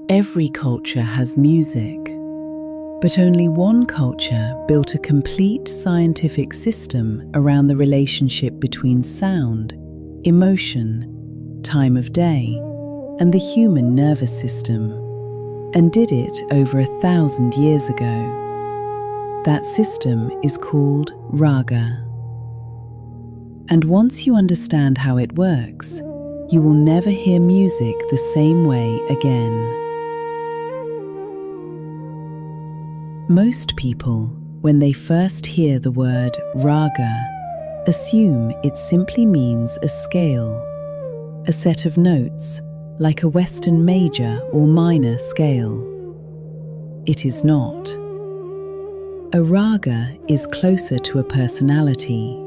Every culture has music, but only one culture built a complete scientific system around the relationship between sound, emotion, time of day, and the human nervous system, and did it over 1,000 years ago. That system is called Raga. And once you understand how it works, you will never hear music the same way again. Most people, when they first hear the word raga, assume it simply means a scale, a set of notes, like a Western major or minor scale. It is not. A raga is closer to a personality.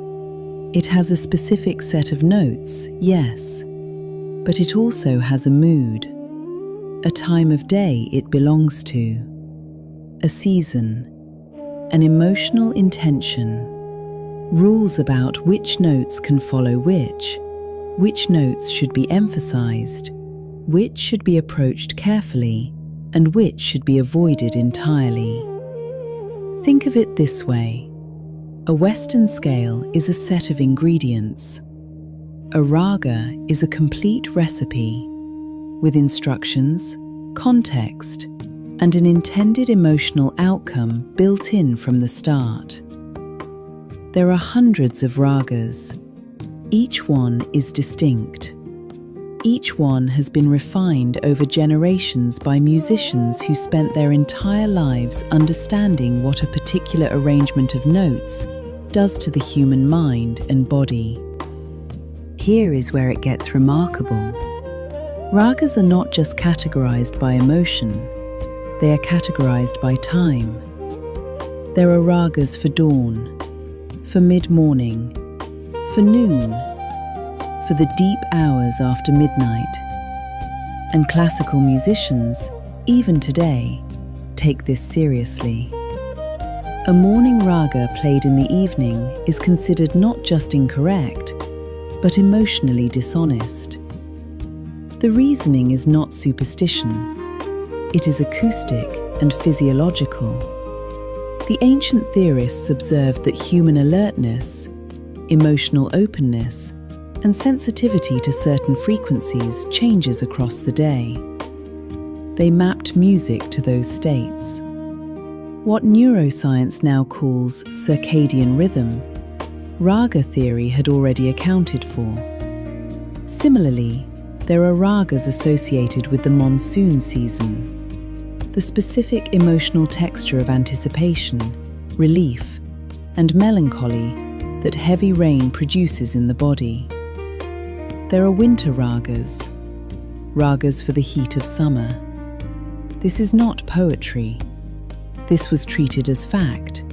It has a specific set of notes, yes, but it also has a mood, a time of day it belongs to, a season, an emotional intention, rules about which notes can follow which notes should be emphasized, which should be approached carefully, and which should be avoided entirely. Think of it this way. A Western scale is a set of ingredients. A raga is a complete recipe, with instructions, context, and an intended emotional outcome built in from the start. There are hundreds of ragas. Each one is distinct. Each one has been refined over generations by musicians who spent their entire lives understanding what a particular arrangement of notes does to the human mind and body. Here is where it gets remarkable. Ragas are not just categorized by emotion, they are categorized by time. There are ragas for dawn, for mid-morning, for noon, for the deep hours after midnight. And classical musicians, even today, take this seriously. A morning raga played in the evening is considered not just incorrect, but emotionally dishonest. The reasoning is not superstition. It is acoustic and physiological. The ancient theorists observed that human alertness, emotional openness, and sensitivity to certain frequencies changes across the day. They mapped music to those states. What neuroscience now calls circadian rhythm, raga theory had already accounted for. Similarly, there are ragas associated with the monsoon season, the specific emotional texture of anticipation, relief, and melancholy that heavy rain produces in the body. There are winter ragas, ragas for the heat of summer. This is not poetry. This was treated as fact,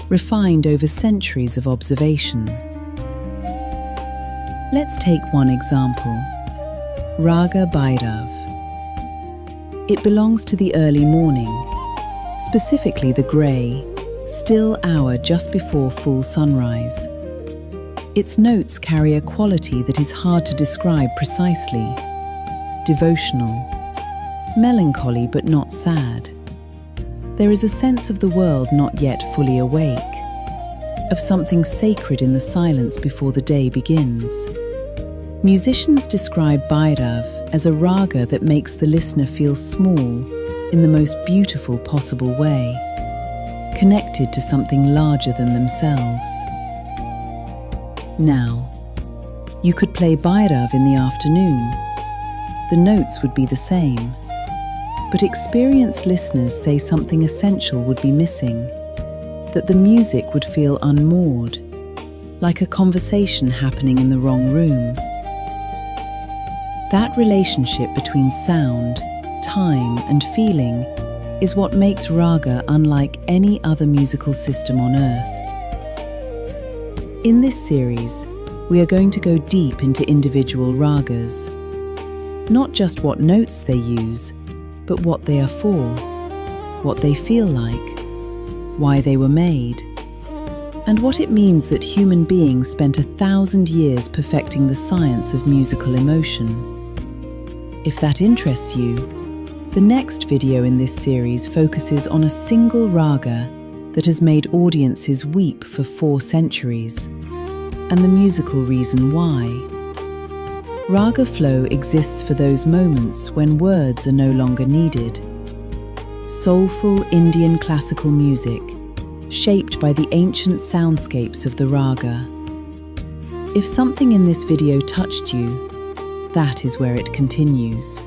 refined over centuries of observation. Let's take one example. Raga Bhairav. It belongs to the early morning, specifically the grey, still hour just before full sunrise. Its notes carry a quality that is hard to describe precisely. Devotional, melancholy but not sad. There is a sense of the world not yet fully awake, of something sacred in the silence before the day begins. Musicians describe Bhairav as a raga that makes the listener feel small in the most beautiful possible way, connected to something larger than themselves. Now, you could play Bhairav in the afternoon. The notes would be the same, but experienced listeners say something essential would be missing, that the music would feel unmoored, like a conversation happening in the wrong room. That relationship between sound, time, and feeling is what makes raga unlike any other musical system on earth. In this series, we are going to go deep into individual ragas, not just what notes they use, but what they are for, what they feel like, why they were made, and what it means that human beings spent 1,000 years perfecting the science of musical emotion. If that interests you, The next video in this series focuses on a single raga that has made audiences weep for 4 centuries, and the musical reason why. RaagaFlow exists for those moments when words are no longer needed. Soulful Indian classical music, shaped by the ancient soundscapes of the raga. If something in this video touched you, that is where it continues.